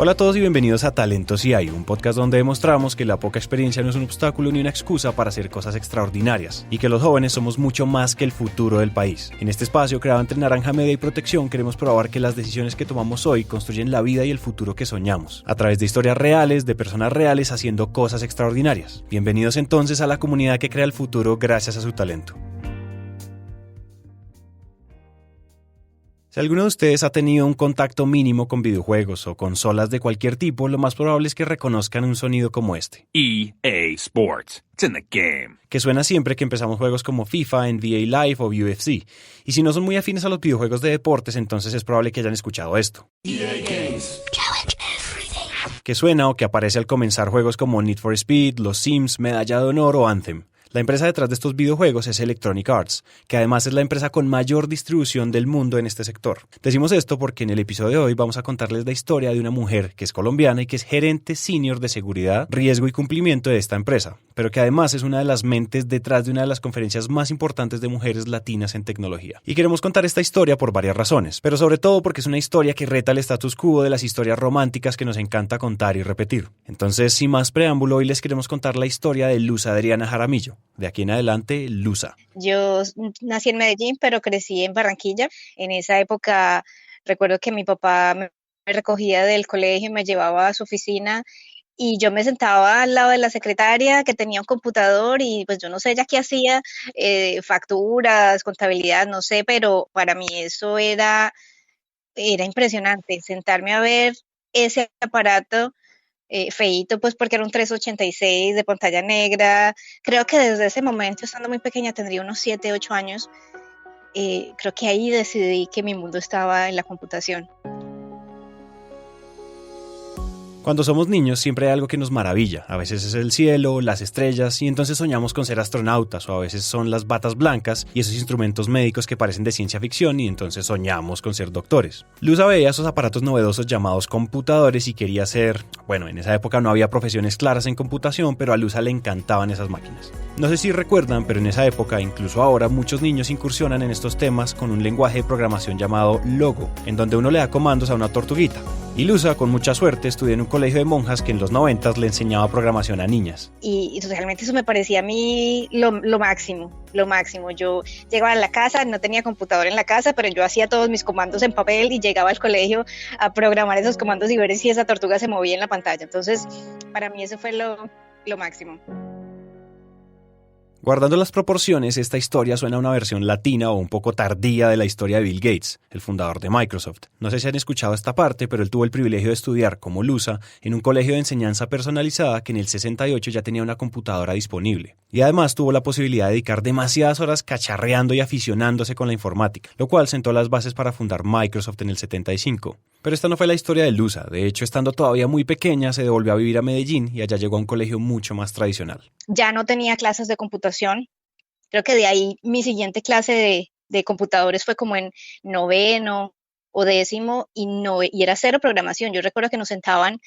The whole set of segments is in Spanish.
Hola a todos y bienvenidos a Talentos y Hay, un podcast donde demostramos que la poca experiencia no es un obstáculo ni una excusa para hacer cosas extraordinarias y que los jóvenes somos mucho más que el futuro del país. En este espacio creado entre Naranja Media y Protección queremos probar que las decisiones que tomamos hoy construyen la vida y el futuro que soñamos, a través de historias reales, de personas reales haciendo cosas extraordinarias. Bienvenidos entonces a la comunidad que crea el futuro gracias a su talento. Si alguno de ustedes ha tenido un contacto mínimo con videojuegos o consolas de cualquier tipo, lo más probable es que reconozcan un sonido como este. EA Sports. It's in the game. Que suena siempre que empezamos juegos como FIFA, NBA Live o UFC. Y si no son muy afines a los videojuegos de deportes, entonces es probable que hayan escuchado esto. EA Games. Que suena o que aparece al comenzar juegos como Need for Speed, Los Sims, Medalla de Honor o Anthem. La empresa detrás de estos videojuegos es Electronic Arts, que además es la empresa con mayor distribución del mundo en este sector. Decimos esto porque en el episodio de hoy vamos a contarles la historia de una mujer que es colombiana y que es gerente senior de seguridad, riesgo y cumplimiento de esta empresa, pero que además es una de las mentes detrás de una de las conferencias más importantes de mujeres latinas en tecnología. Y queremos contar esta historia por varias razones, pero sobre todo porque es una historia que reta el status quo de las historias románticas que nos encanta contar y repetir. Entonces, sin más preámbulo, hoy les queremos contar la historia de Luz Adriana Jaramillo. De aquí en adelante, Luza. Yo nací en Medellín, pero crecí en Barranquilla. En esa época recuerdo que mi papá me recogía del colegio y me llevaba a su oficina y yo me sentaba al lado de la secretaria que tenía un computador y pues yo no sé ella qué hacía, facturas, contabilidad, no sé, pero para mí eso era impresionante, sentarme a ver ese aparato. Feíto, pues porque era un 386 de pantalla negra. Creo que desde ese momento, estando muy pequeña, tendría unos 7, 8 años, creo que ahí decidí que mi mundo estaba en la computación. Cuando somos niños siempre hay algo que nos maravilla. A veces es el cielo, las estrellas y entonces soñamos con ser astronautas, o a veces son las batas blancas y esos instrumentos médicos que parecen de ciencia ficción y entonces soñamos con ser doctores. Luza veía esos aparatos novedosos llamados computadores y quería ser... Bueno, en esa época no había profesiones claras en computación, pero a Luza le encantaban esas máquinas. No sé si recuerdan, pero en esa época, incluso ahora, muchos niños incursionan en estos temas con un lenguaje de programación llamado Logo, en donde uno le da comandos a una tortuguita. Y Luza, con mucha suerte, estudió en un colegio de monjas que en los 90 le enseñaba programación a niñas. Y realmente eso me parecía a mí lo máximo. Yo llegaba a la casa, no tenía computador en la casa, pero yo hacía todos mis comandos en papel y llegaba al colegio a programar esos comandos y ver si esa tortuga se movía en la pantalla. Entonces, para mí eso fue lo máximo. Guardando las proporciones, esta historia suena a una versión latina o un poco tardía de la historia de Bill Gates, el fundador de Microsoft. No sé si han escuchado esta parte, pero él tuvo el privilegio de estudiar, como Luza, en un colegio de enseñanza personalizada que en el 68 ya tenía una computadora disponible. Y además tuvo la posibilidad de dedicar demasiadas horas cacharreando y aficionándose con la informática, lo cual sentó las bases para fundar Microsoft en el 75. Pero esta no fue la historia de Luza. De hecho, estando todavía muy pequeña, se devolvió a vivir a Medellín y allá llegó a un colegio mucho más tradicional. Ya no tenía clases de computación. Creo que de ahí mi siguiente clase de computadores fue como en noveno o décimo y era cero programación. Yo recuerdo que nos sentaban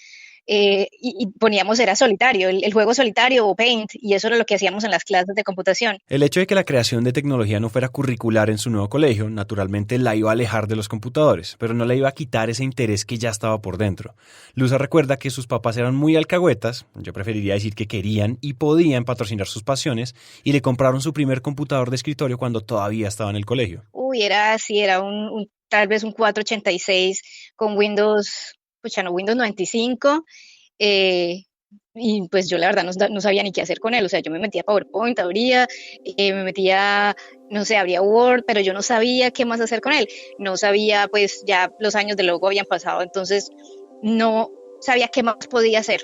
y poníamos, era solitario, el juego solitario o Paint, y eso era lo que hacíamos en las clases de computación. El hecho de que la creación de tecnología no fuera curricular en su nuevo colegio, naturalmente la iba a alejar de los computadores, pero no le iba a quitar ese interés que ya estaba por dentro. Luza recuerda que sus papás eran muy alcahuetas, yo preferiría decir que querían y podían patrocinar sus pasiones, y le compraron su primer computador de escritorio cuando todavía estaba en el colegio. Era tal vez un 486 con Windows 95, y pues yo la verdad no sabía ni qué hacer con él. O sea, yo me metía a PowerPoint, abría, me metía, no sé, abría Word, pero yo no sabía qué más hacer con él. No sabía, pues ya los años de logo habían pasado, entonces no sabía qué más podía hacer.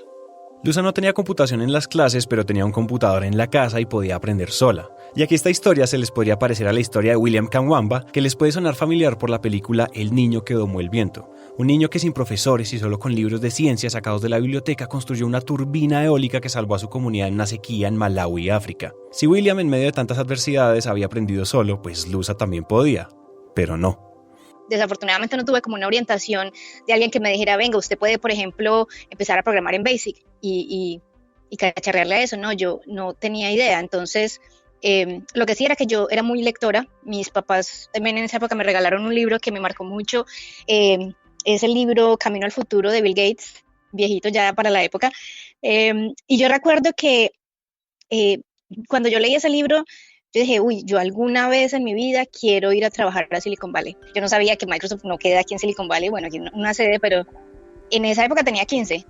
Luza no tenía computación en las clases, pero tenía un computador en la casa y podía aprender sola. Y aquí esta historia se les podría parecer a la historia de William Kamwamba, que les puede sonar familiar por la película El niño que domó el viento. Un niño que sin profesores y solo con libros de ciencia sacados de la biblioteca construyó una turbina eólica que salvó a su comunidad en una sequía en Malawi, África. Si William en medio de tantas adversidades había aprendido solo, pues Luza también podía, pero no. Desafortunadamente no tuve como una orientación de alguien que me dijera, venga, usted puede, por ejemplo, empezar a programar en BASIC y cacharrearle a eso. No, yo no tenía idea. Entonces, lo que sí era que yo era muy lectora. Mis papás también en esa época me regalaron un libro que me marcó mucho, es el libro Camino al Futuro de Bill Gates, viejito ya para la época. Y yo recuerdo que eh, cuando yo leí ese libro, yo dije, uy, yo alguna vez en mi vida quiero ir a trabajar a Silicon Valley. Yo no sabía que Microsoft no queda aquí en Silicon Valley, bueno, aquí en una sede, pero en esa época tenía 15.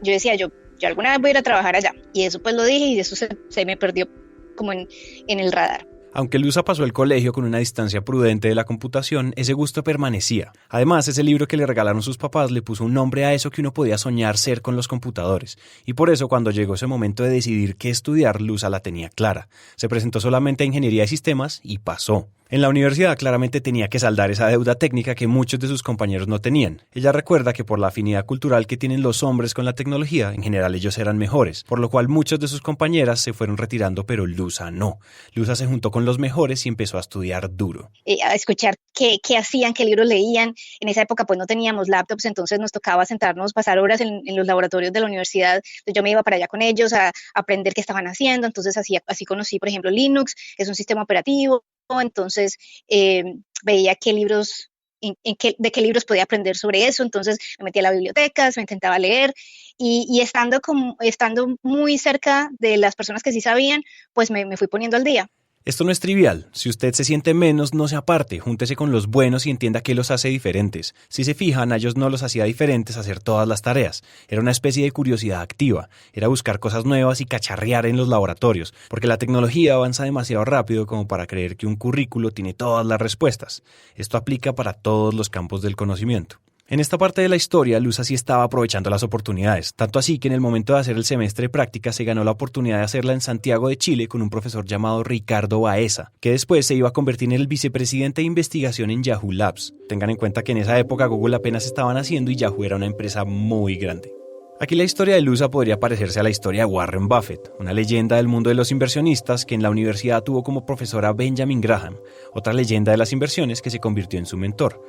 Yo decía, yo alguna vez voy a ir a trabajar allá. Y eso pues lo dije y eso se me perdió como en el radar. Aunque Luza pasó el colegio con una distancia prudente de la computación, ese gusto permanecía. Además, ese libro que le regalaron sus papás le puso un nombre a eso que uno podía soñar ser con los computadores. Y por eso, cuando llegó ese momento de decidir qué estudiar, Luza la tenía clara. Se presentó solamente a Ingeniería de Sistemas y pasó. En la universidad claramente tenía que saldar esa deuda técnica que muchos de sus compañeros no tenían. Ella recuerda que por la afinidad cultural que tienen los hombres con la tecnología, en general ellos eran mejores, por lo cual muchos de sus compañeras se fueron retirando, pero Luza no. Luza se juntó con los mejores y empezó a estudiar duro. A escuchar qué hacían, qué libros leían. En esa época pues no teníamos laptops, entonces nos tocaba sentarnos, pasar horas en los laboratorios de la universidad. Entonces yo me iba para allá con ellos a aprender qué estaban haciendo. Entonces así conocí, por ejemplo, Linux, que es un sistema operativo. Entonces veía qué libros, de qué libros podía aprender sobre eso. Entonces me metía a la biblioteca, me intentaba leer y estando muy cerca de las personas que sí sabían, pues me fui poniendo al día. Esto no es trivial. Si usted se siente menos, no se aparte. Júntese con los buenos y entienda qué los hace diferentes. Si se fijan, a ellos no los hacía diferentes hacer todas las tareas. Era una especie de curiosidad activa. Era buscar cosas nuevas y cacharrear en los laboratorios. Porque la tecnología avanza demasiado rápido como para creer que un currículo tiene todas las respuestas. Esto aplica para todos los campos del conocimiento. En esta parte de la historia, Luza sí estaba aprovechando las oportunidades, tanto así que en el momento de hacer el semestre de práctica se ganó la oportunidad de hacerla en Santiago de Chile con un profesor llamado Ricardo Baeza, que después se iba a convertir en el vicepresidente de investigación en Yahoo Labs. Tengan en cuenta que en esa época Google apenas estaba naciendo y Yahoo era una empresa muy grande. Aquí la historia de Luza podría parecerse a la historia de Warren Buffett, una leyenda del mundo de los inversionistas que en la universidad tuvo como profesora a Benjamin Graham, otra leyenda de las inversiones que se convirtió en su mentor.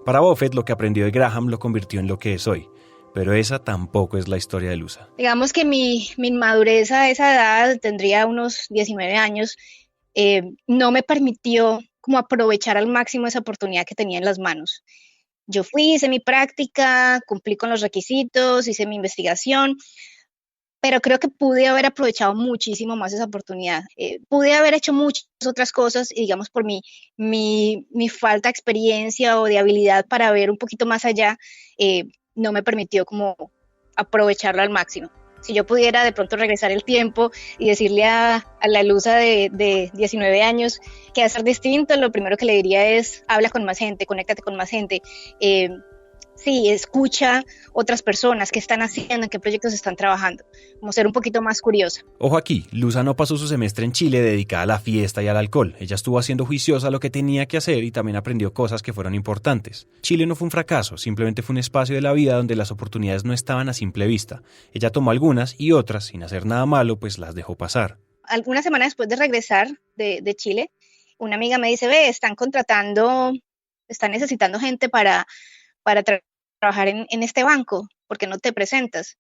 Para Buffett, lo que aprendió de Graham lo convirtió en lo que es hoy. Pero esa tampoco es la historia de Luza. Digamos que mi inmadurez a esa edad, tendría unos 19 años, no me permitió como aprovechar al máximo esa oportunidad que tenía en las manos. Yo fui, hice mi práctica, cumplí con los requisitos, hice mi investigación, pero creo que pude haber aprovechado muchísimo más esa oportunidad. Pude haber hecho muchas otras cosas y digamos por mi falta de experiencia o de habilidad para ver un poquito más allá, no me permitió como aprovecharlo al máximo. Si yo pudiera de pronto regresar el tiempo y decirle a la Luza de 19 años que hacer distinto, lo primero que le diría es habla con más gente, conéctate con más gente. Sí, escucha otras personas, qué están haciendo, en qué proyectos están trabajando, como ser un poquito más curiosa. Ojo aquí, Luza no pasó su semestre en Chile dedicada a la fiesta y al alcohol. Ella estuvo haciendo juiciosa lo que tenía que hacer y también aprendió cosas que fueron importantes. Chile no fue un fracaso, simplemente fue un espacio de la vida donde las oportunidades no estaban a simple vista. Ella tomó algunas y otras, sin hacer nada malo, pues las dejó pasar. Algunas semanas después de regresar de Chile, una amiga me dice, están necesitando gente para trabajar en este banco, ¿por qué no te presentas?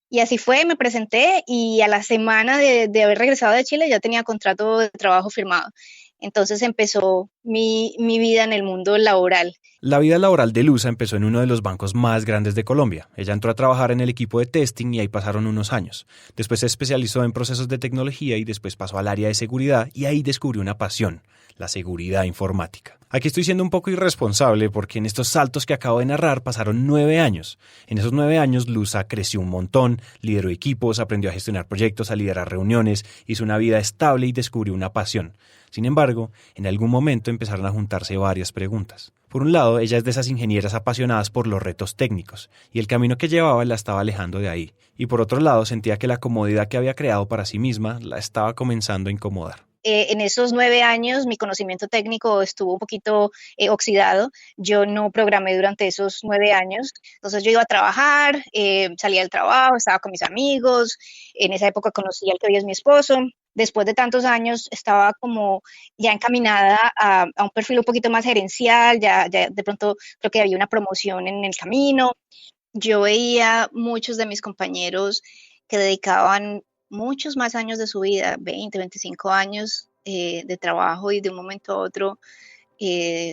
Y así fue, me presenté y a la semana de haber regresado de Chile ya tenía contrato de trabajo firmado. Entonces empezó mi vida en el mundo laboral. La vida laboral de Luza empezó en uno de los bancos más grandes de Colombia. Ella entró a trabajar en el equipo de testing y ahí pasaron unos años. Después se especializó en procesos de tecnología y después pasó al área de seguridad y ahí descubrió una pasión, la seguridad informática. Aquí estoy siendo un poco irresponsable porque en estos saltos que acabo de narrar pasaron 9 años. En esos 9 años Luza creció un montón, lideró equipos, aprendió a gestionar proyectos, a liderar reuniones, hizo una vida estable y descubrió una pasión. Sin embargo, en algún momento empezaron a juntarse varias preguntas. Por un lado, ella es de esas ingenieras apasionadas por los retos técnicos, y el camino que llevaba la estaba alejando de ahí. Y por otro lado, sentía que la comodidad que había creado para sí misma la estaba comenzando a incomodar. En esos 9 años mi conocimiento técnico estuvo un poquito oxidado. Yo no programé durante esos 9 años. Entonces yo iba a trabajar, salía del trabajo, estaba con mis amigos. En esa época conocí al que hoy es mi esposo. Después de tantos años estaba como ya encaminada a un perfil un poquito más gerencial. Ya de pronto creo que había una promoción en el camino. Yo veía muchos de mis compañeros que dedicaban muchos más años de su vida, 20, 25 años de trabajo y de un momento a otro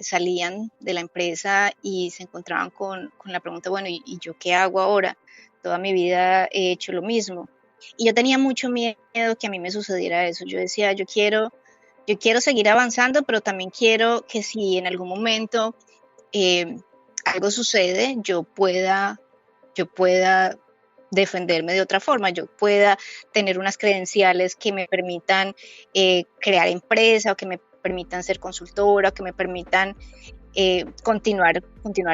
salían de la empresa y se encontraban con la pregunta, bueno, ¿y yo qué hago ahora? Toda mi vida he hecho lo mismo. Y yo tenía mucho miedo que a mí me sucediera eso. Yo decía, yo quiero seguir avanzando, pero también quiero que si en algún momento algo sucede, yo pueda defenderme de otra forma, yo pueda tener unas credenciales que me permitan crear empresa, o que me permitan ser consultora, o que me permitan continuar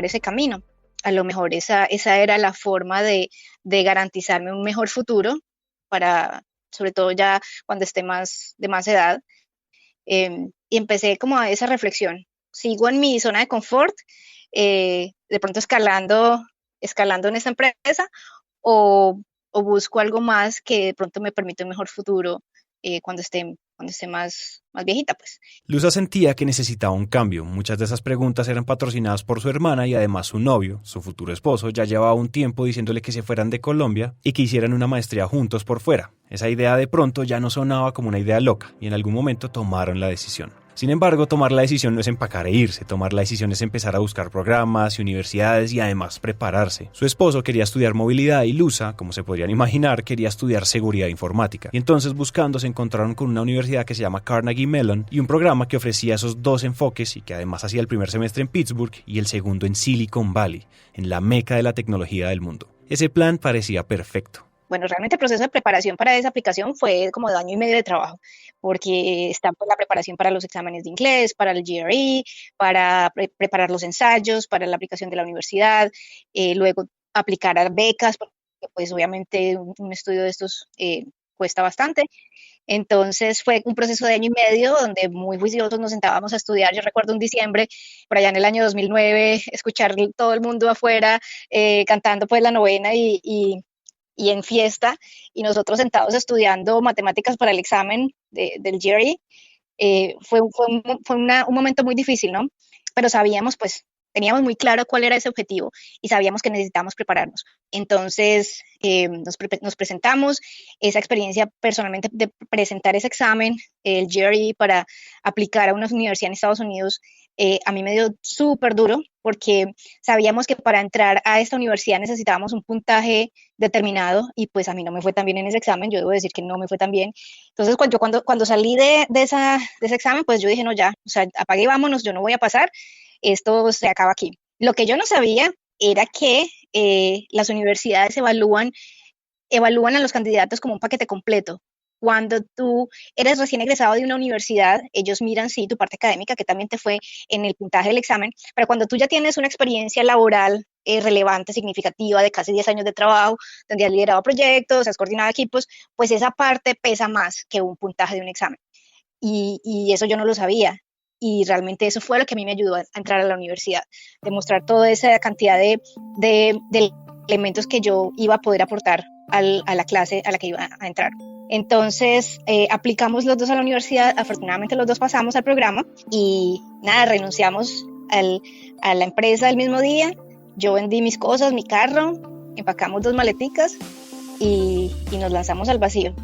ese camino. A lo mejor esa era la forma de garantizarme un mejor futuro, sobre todo ya cuando esté de más edad. Y empecé como a esa reflexión. ¿Sigo en mi zona de confort, de pronto escalando en esta empresa, o busco algo más que de pronto me permita un mejor futuro cuando esté más viejita, pues? Luza sentía que necesitaba un cambio. Muchas de esas preguntas eran patrocinadas por su hermana y además su novio, su futuro esposo, ya llevaba un tiempo diciéndole que se fueran de Colombia y que hicieran una maestría juntos por fuera. Esa idea de pronto ya no sonaba como una idea loca y en algún momento tomaron la decisión. Sin embargo, tomar la decisión no es empacar e irse, tomar la decisión es empezar a buscar programas y universidades y además prepararse. Su esposo quería estudiar movilidad y Luza, como se podrían imaginar, quería estudiar seguridad informática. Y entonces buscando se encontraron con una universidad que se llama Carnegie Mellon y un programa que ofrecía esos dos enfoques y que además hacía el primer semestre en Pittsburgh y el segundo en Silicon Valley, en la meca de la tecnología del mundo. Ese plan parecía perfecto. Bueno, realmente el proceso de preparación para esa aplicación fue como de 1.5 años de trabajo, porque está pues la preparación para los exámenes de inglés, para el GRE, para preparar los ensayos, para la aplicación de la universidad, luego aplicar a becas, porque pues obviamente un estudio de estos cuesta bastante. Entonces fue un proceso de 1 año y medio donde muy juiciosos nos sentábamos a estudiar. Yo recuerdo un diciembre, por allá en el año 2009, escuchar todo el mundo afuera cantando pues la novena y en fiesta, y nosotros sentados estudiando matemáticas para el examen del GRE. Fue un momento muy difícil, ¿no? Pero sabíamos, pues, teníamos muy claro cuál era ese objetivo y sabíamos que necesitábamos prepararnos. Entonces nos presentamos. Esa experiencia personalmente de presentar ese examen, el GRE, para aplicar a una universidad en Estados Unidos, a mí me dio súper duro, porque sabíamos que para entrar a esta universidad necesitábamos un puntaje determinado y pues a mí no me fue tan bien en ese examen. Yo debo decir que no me fue tan bien. Entonces cuando salí de ese examen, pues yo dije, no, ya, o sea, apague y vámonos, yo no voy a pasar, esto se acaba aquí. Lo que yo no sabía era que las universidades evalúan a los candidatos como un paquete completo. Cuando tú eres recién egresado de una universidad, ellos miran, sí, tu parte académica, que también te fue en el puntaje del examen, pero cuando tú ya tienes una experiencia laboral relevante, significativa, de casi 10 años de trabajo, donde has liderado proyectos, has coordinado equipos, pues esa parte pesa más que un puntaje de un examen. Y eso yo no lo sabía. Y realmente eso fue lo que a mí me ayudó a entrar a la universidad, demostrar toda esa cantidad de elementos que yo iba a poder aportar a la clase a la que iba a entrar. Entonces aplicamos los dos a la universidad, afortunadamente los dos pasamos al programa y nada, renunciamos a la empresa el mismo día. Yo vendí mis cosas, mi carro, empacamos 2 maleticas y nos lanzamos al vacío.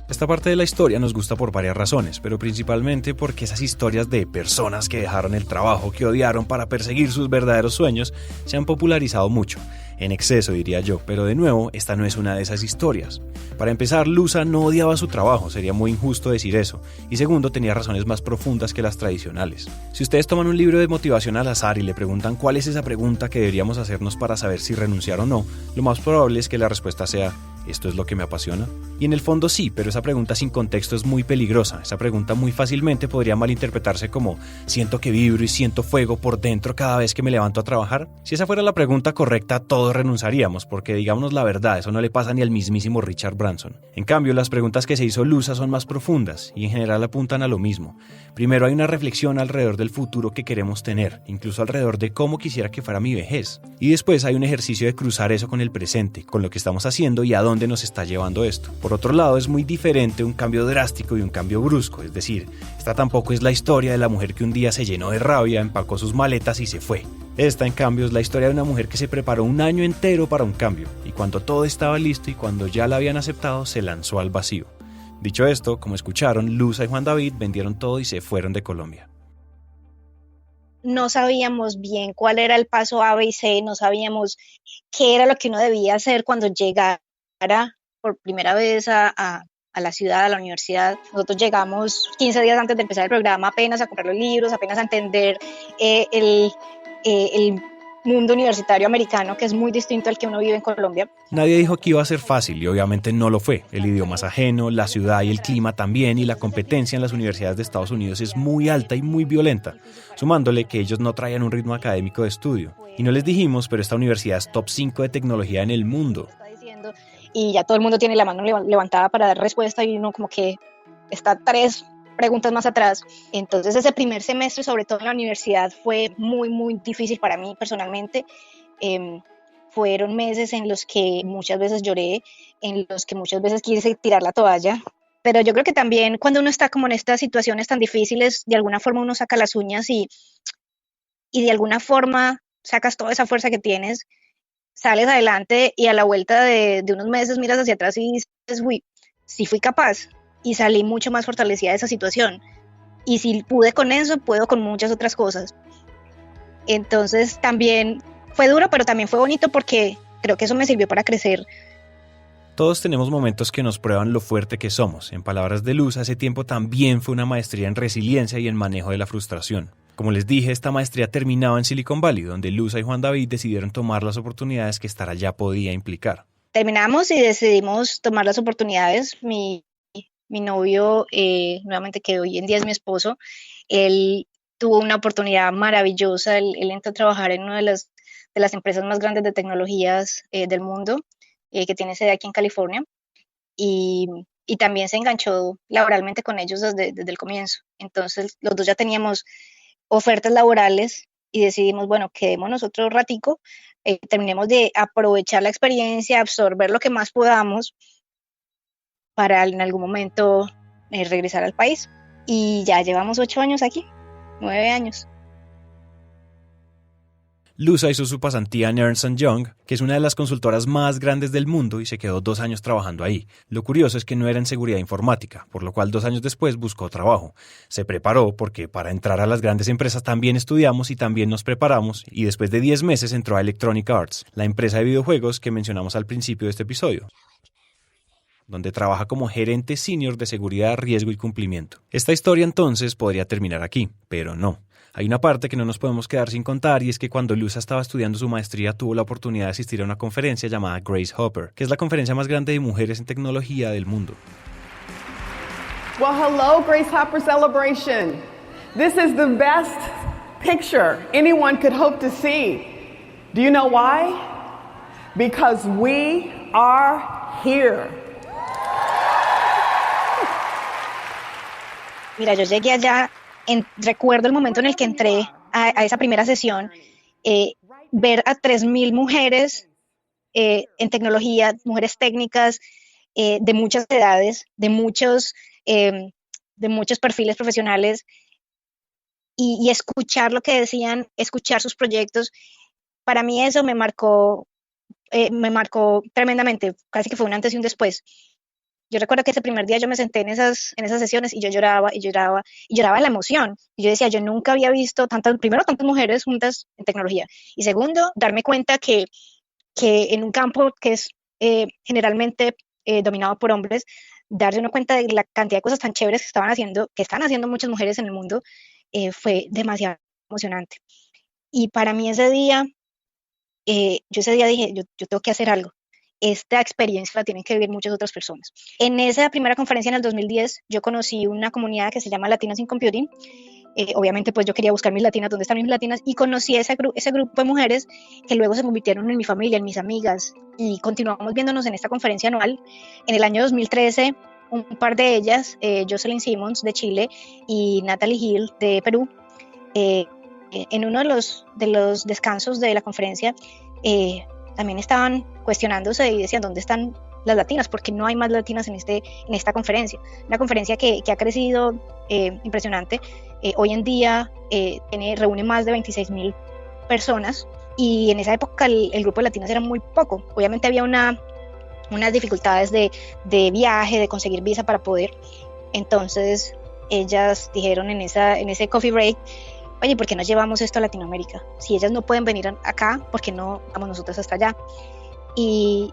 Esta parte de la historia nos gusta por varias razones, pero principalmente porque esas historias de personas que dejaron el trabajo que odiaron para perseguir sus verdaderos sueños se han popularizado mucho, en exceso diría yo, pero de nuevo, esta no es una de esas historias. Para empezar, Luza no odiaba su trabajo, sería muy injusto decir eso, y segundo, tenía razones más profundas que las tradicionales. Si ustedes toman un libro de motivación al azar y le preguntan cuál es esa pregunta que deberíamos hacernos para saber si renunciar o no, lo más probable es que la respuesta sea: ¿esto es lo que me apasiona? Y en el fondo sí, pero esa pregunta sin contexto es muy peligrosa. Esa pregunta muy fácilmente podría malinterpretarse como: ¿siento que vibro y siento fuego por dentro cada vez que me levanto a trabajar? Si esa fuera la pregunta correcta, todos renunciaríamos, porque digámonos la verdad, eso no le pasa ni al mismísimo Richard Branson. En cambio, las preguntas que se hizo Luza son más profundas y en general apuntan a lo mismo. Primero, hay una reflexión alrededor del futuro que queremos tener, incluso alrededor de cómo quisiera que fuera mi vejez. Y después hay un ejercicio de cruzar eso con el presente, con lo que estamos haciendo y a dónde nos está llevando esto. Por otro lado, es muy diferente un cambio drástico y un cambio brusco, es decir, esta tampoco es la historia de la mujer que un día se llenó de rabia, empacó sus maletas y se fue. Esta, en cambio, es la historia de una mujer que se preparó un año entero para un cambio, y cuando todo estaba listo y cuando ya la habían aceptado, se lanzó al vacío. Dicho esto, como escucharon, Luza y Juan David vendieron todo y se fueron de Colombia. No sabíamos bien cuál era el paso A, B y C, no sabíamos qué era lo que uno debía hacer cuando llegara por primera vez a la ciudad, a la universidad. Nosotros llegamos 15 días antes de empezar el programa apenas a comprar los libros, apenas a entender el mundo universitario americano, que es muy distinto al que uno vive en Colombia. Nadie dijo que iba a ser fácil y obviamente no lo fue. El idioma es ajeno, la ciudad y el clima también, y la competencia en las universidades de Estados Unidos es muy alta y muy violenta, sumándole que ellos no traían un ritmo académico de estudio. Y no les dijimos, pero esta universidad es top 5 de tecnología en el mundo. Y ya todo el mundo tiene la mano levantada para dar respuesta y uno como que está 3 preguntas más atrás. Entonces ese primer semestre, sobre todo en la universidad, fue muy, muy difícil para mí personalmente. Fueron meses en los que muchas veces lloré, en los que muchas veces quise tirar la toalla. Pero yo creo que también cuando uno está como en estas situaciones tan difíciles, de alguna forma uno saca las uñas y de alguna forma sacas toda esa fuerza que tienes, sales adelante y a la vuelta de unos meses miras hacia atrás y dices, uy, sí fui capaz y salí mucho más fortalecida de esa situación. Y si pude con eso, puedo con muchas otras cosas. Entonces también fue duro, pero también fue bonito porque creo que eso me sirvió para crecer. Todos tenemos momentos que nos prueban lo fuerte que somos. En palabras de Luz, hace tiempo también fue una maestría en resiliencia y en manejo de la frustración. Como les dije, esta maestría terminaba en Silicon Valley, donde Luza y Juan David decidieron tomar las oportunidades que estar allá podía implicar. Terminamos y decidimos tomar las oportunidades. Mi novio, nuevamente que hoy en día es mi esposo, él tuvo una oportunidad maravillosa. Él entró a trabajar en una de las empresas más grandes de tecnologías del mundo, que tiene sede aquí en California, y también se enganchó laboralmente con ellos desde el comienzo. Entonces los dos ya teníamos ofertas laborales y decidimos, bueno, quedémonos otro ratico, terminemos de aprovechar la experiencia, absorber lo que más podamos para en algún momento regresar al país. Y ya llevamos 8 años aquí, 9 años. Luza hizo su pasantía en Ernst & Young, que es una de las consultoras más grandes del mundo, y se quedó 2 años trabajando ahí. Lo curioso es que no era en seguridad informática, por lo cual 2 años después buscó trabajo. Se preparó porque para entrar a las grandes empresas también estudiamos y también nos preparamos, y después de 10 meses entró a Electronic Arts, la empresa de videojuegos que mencionamos al principio de este episodio, donde trabaja como gerente senior de seguridad, riesgo y cumplimiento. Esta historia entonces podría terminar aquí, pero no. Hay una parte que no nos podemos quedar sin contar, y es que cuando Luza estaba estudiando su maestría tuvo la oportunidad de asistir a una conferencia llamada Grace Hopper, que es la conferencia más grande de mujeres en tecnología del mundo. Well, hello, Grace Hopper Celebration. This is the best picture anyone could hope to see. Do you know why? Because we are here. Mira, yo llegué allá, recuerdo el momento en el que entré a esa primera sesión, ver a 3,000 mujeres en tecnología, mujeres técnicas de muchas edades, de muchos perfiles profesionales, y escuchar lo que decían, escuchar sus proyectos. Para mí eso me marcó tremendamente, casi que fue un antes y un después. Yo recuerdo que ese primer día yo me senté en esas sesiones y yo lloraba de la emoción. Y yo decía, yo nunca había visto tantas mujeres juntas en tecnología. Y segundo, darme cuenta que en un campo que es generalmente dominado por hombres, darse una cuenta de la cantidad de cosas tan chéveres que están haciendo muchas mujeres en el mundo, fue demasiado emocionante. Y para mí ese día, yo ese día dije, yo tengo que hacer algo. Esta experiencia la tienen que vivir muchas otras personas. En esa primera conferencia en el 2010, yo conocí una comunidad que se llama Latinas in Computing. Obviamente, pues yo quería buscar mis latinas, ¿dónde están mis latinas? Y conocí ese grupo de mujeres que luego se convirtieron en mi familia, en mis amigas, y continuamos viéndonos en esta conferencia anual. En el año 2013, un par de ellas, Jocelyn Simmons de Chile y Natalie Hill de Perú, en uno de los descansos de la conferencia, también estaban cuestionándose y decían, ¿dónde están las latinas? Porque no hay más latinas en esta conferencia. Una conferencia que ha crecido impresionante. Hoy en día reúne más de 26,000 personas, y en esa época el grupo de latinas era muy poco. Obviamente había una unas dificultades de viaje, de conseguir visa para poder. Entonces ellas dijeron en ese coffee break, oye, ¿por qué no llevamos esto a Latinoamérica? Si ellas no pueden venir acá, ¿por qué no vamos nosotros hasta allá? Y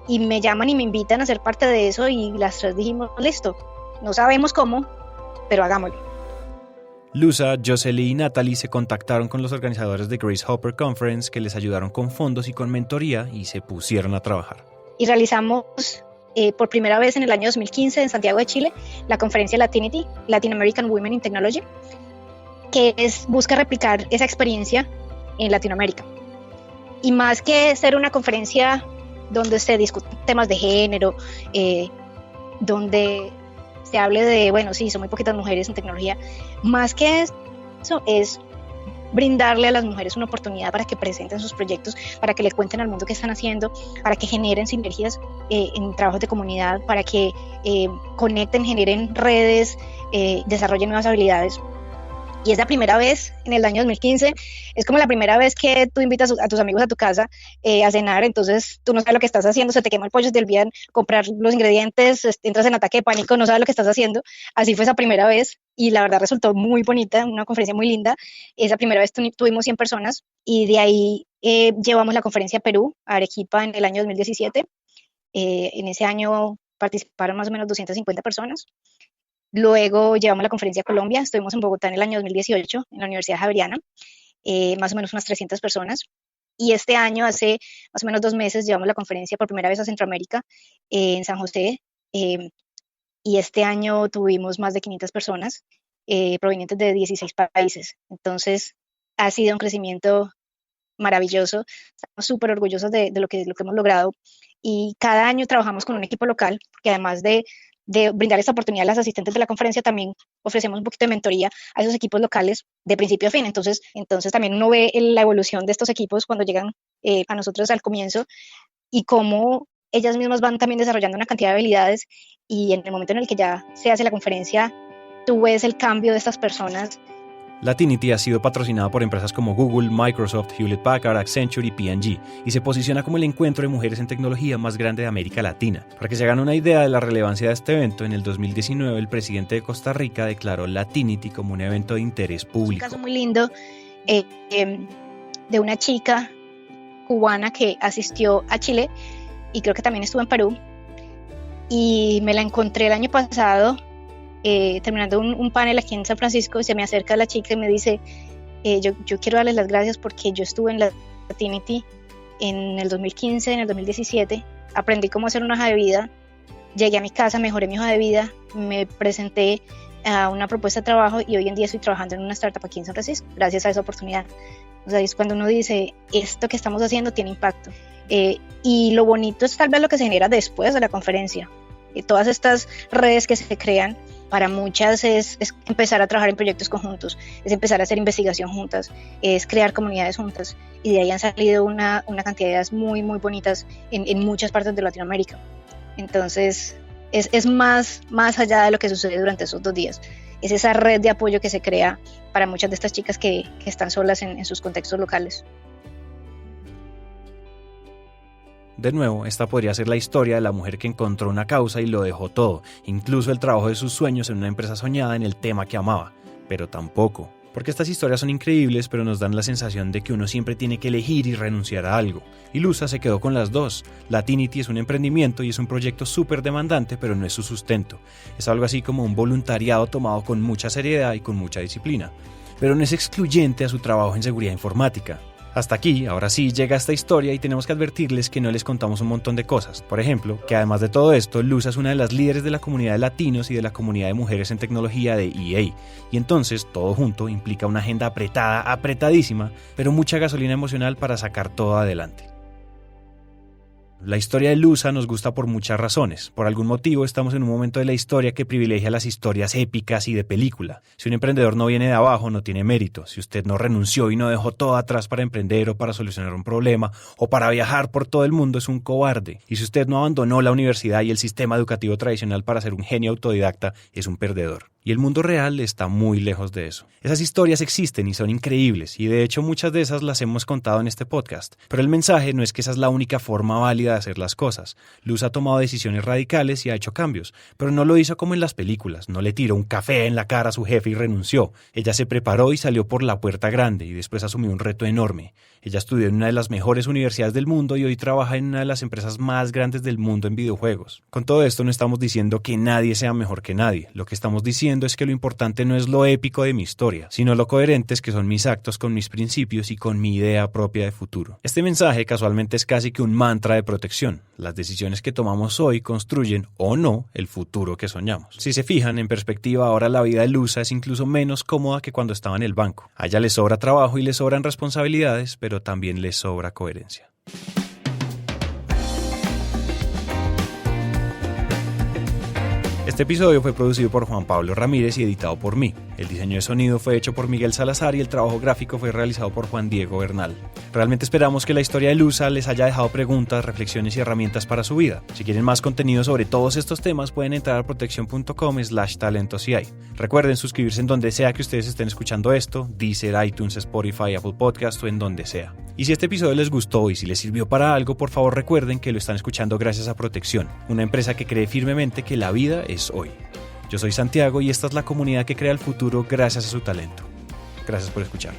me llaman y me invitan a ser parte de eso, y las tres dijimos, listo, no sabemos cómo, pero hagámoslo. Lusa, Jocelyn y Natalie se contactaron con los organizadores de Grace Hopper Conference, que les ayudaron con fondos y con mentoría, y se pusieron a trabajar. Y realizamos por primera vez en el año 2015 en Santiago de Chile la conferencia Latinity, Latin American Women in Technology, que busca replicar esa experiencia en Latinoamérica. Y más que ser una conferencia donde se discuten temas de género, donde se hable de, bueno, sí, son muy poquitas mujeres en tecnología, más que eso es brindarle a las mujeres una oportunidad para que presenten sus proyectos, para que le cuenten al mundo qué están haciendo, para que generen sinergias en trabajos de comunidad, para que conecten, generen redes, desarrollen nuevas habilidades. Y es la primera vez en el año 2015, es como la primera vez que tú invitas a tus amigos a tu casa a cenar, entonces tú no sabes lo que estás haciendo, se te quema el pollo, se te olvidan comprar los ingredientes, entras en ataque de pánico, no sabes lo que estás haciendo. Así fue esa primera vez, y la verdad resultó muy bonita, una conferencia muy linda. Esa primera vez tuvimos 100 personas, y de ahí llevamos la conferencia a Perú, a Arequipa, en el año 2017. En ese año participaron más o menos 250 personas. Luego llevamos la conferencia a Colombia, estuvimos en Bogotá en el año 2018, en la Universidad Javeriana, más o menos unas 300 personas. Y este año, hace más o menos 2 meses, llevamos la conferencia por primera vez a Centroamérica, en San José, y este año tuvimos más de 500 personas provenientes de 16 países. Entonces, ha sido un crecimiento maravilloso, estamos súper orgullosos de lo que hemos logrado, y cada año trabajamos con un equipo local, porque además de brindar esta oportunidad a las asistentes de la conferencia, también ofrecemos un poquito de mentoría a esos equipos locales de principio a fin. Entonces también uno ve la evolución de estos equipos cuando llegan a nosotros al comienzo, y cómo ellas mismas van también desarrollando una cantidad de habilidades, y en el momento en el que ya se hace la conferencia, tú ves el cambio de estas personas. Latinity ha sido patrocinada por empresas como Google, Microsoft, Hewlett Packard, Accenture y P&G, y se posiciona como el encuentro de mujeres en tecnología más grande de América Latina. Para que se hagan una idea de la relevancia de este evento, en el 2019 el presidente de Costa Rica declaró Latinity como un evento de interés público. Un caso muy lindo de una chica cubana que asistió a Chile, y creo que también estuvo en Perú, y me la encontré el año pasado terminando un panel aquí en San Francisco, y se me acerca la chica y me dice, yo quiero darles las gracias porque yo estuve en Latinity en el 2015, en el 2017, aprendí cómo hacer una hoja de vida, llegué a mi casa, mejoré mi hoja de vida, me presenté a una propuesta de trabajo, y hoy en día estoy trabajando en una startup aquí en San Francisco, gracias a esa oportunidad. O sea, es cuando uno dice, esto que estamos haciendo tiene impacto. Y lo bonito es tal vez lo que se genera después de la conferencia. Todas estas redes que se crean, para muchas es empezar a trabajar en proyectos conjuntos, es empezar a hacer investigación juntas, es crear comunidades juntas, y de ahí han salido una cantidad de ideas muy, muy bonitas en muchas partes de Latinoamérica. Entonces, es más allá de lo que sucede durante esos 2 días. Es esa red de apoyo que se crea para muchas de estas chicas que están solas en sus contextos locales. De nuevo, esta podría ser la historia de la mujer que encontró una causa y lo dejó todo, incluso el trabajo de sus sueños en una empresa soñada en el tema que amaba. Pero tampoco, porque estas historias son increíbles, pero nos dan la sensación de que uno siempre tiene que elegir y renunciar a algo. Y Lusa se quedó con las dos. Latinity es un emprendimiento y es un proyecto súper demandante, pero no es su sustento. Es algo así como un voluntariado tomado con mucha seriedad y con mucha disciplina. Pero no es excluyente a su trabajo en seguridad informática. Hasta aquí, ahora sí, llega esta historia, y tenemos que advertirles que no les contamos un montón de cosas. Por ejemplo, que además de todo esto, Lusa es una de las líderes de la comunidad de latinos y de la comunidad de mujeres en tecnología de EA. Y entonces, todo junto implica una agenda apretada, apretadísima, pero mucha gasolina emocional para sacar todo adelante. La historia de Lusa nos gusta por muchas razones. Por algún motivo estamos en un momento de la historia que privilegia las historias épicas y de película. Si un emprendedor no viene de abajo, no tiene mérito. Si usted no renunció y no dejó todo atrás para emprender o para solucionar un problema o para viajar por todo el mundo, es un cobarde. Y si usted no abandonó la universidad y el sistema educativo tradicional para ser un genio autodidacta, es un perdedor. Y el mundo real está muy lejos de eso. Esas historias existen y son increíbles, y de hecho muchas de esas las hemos contado en este podcast. Pero el mensaje no es que esa es la única forma válida de hacer las cosas. Luz ha tomado decisiones radicales y ha hecho cambios, pero no lo hizo como en las películas. No le tiró un café en la cara a su jefe y renunció. Ella se preparó y salió por la puerta grande y después asumió un reto enorme. Ella estudió en una de las mejores universidades del mundo y hoy trabaja en una de las empresas más grandes del mundo en videojuegos. Con todo esto no estamos diciendo que nadie sea mejor que nadie. Lo que estamos diciendo es que lo importante no es lo épico de mi historia, sino lo coherentes que son mis actos con mis principios y con mi idea propia de futuro. Este mensaje casualmente es casi que un mantra de protección. Las decisiones que tomamos hoy construyen o no el futuro que soñamos. Si se fijan, en perspectiva, ahora la vida de Luza es incluso menos cómoda que cuando estaba en el banco. A ella le sobra trabajo y le sobran responsabilidades, pero también le sobra coherencia. Este episodio fue producido por Juan Pablo Ramírez y editado por mí. El diseño de sonido fue hecho por Miguel Salazar y el trabajo gráfico fue realizado por Juan Diego Bernal. Realmente esperamos que la historia de Luza les haya dejado preguntas, reflexiones y herramientas para su vida. Si quieren más contenido sobre todos estos temas, pueden entrar a protección.com/talentos. Recuerden suscribirse en donde sea que ustedes estén escuchando esto, Deezer, iTunes, Spotify, Apple Podcast o en donde sea. Y si este episodio les gustó y si les sirvió para algo, por favor recuerden que lo están escuchando gracias a Protección, una empresa que cree firmemente que la vida es hoy. Yo soy Santiago y esta es la comunidad que crea el futuro gracias a su talento. Gracias por escuchar.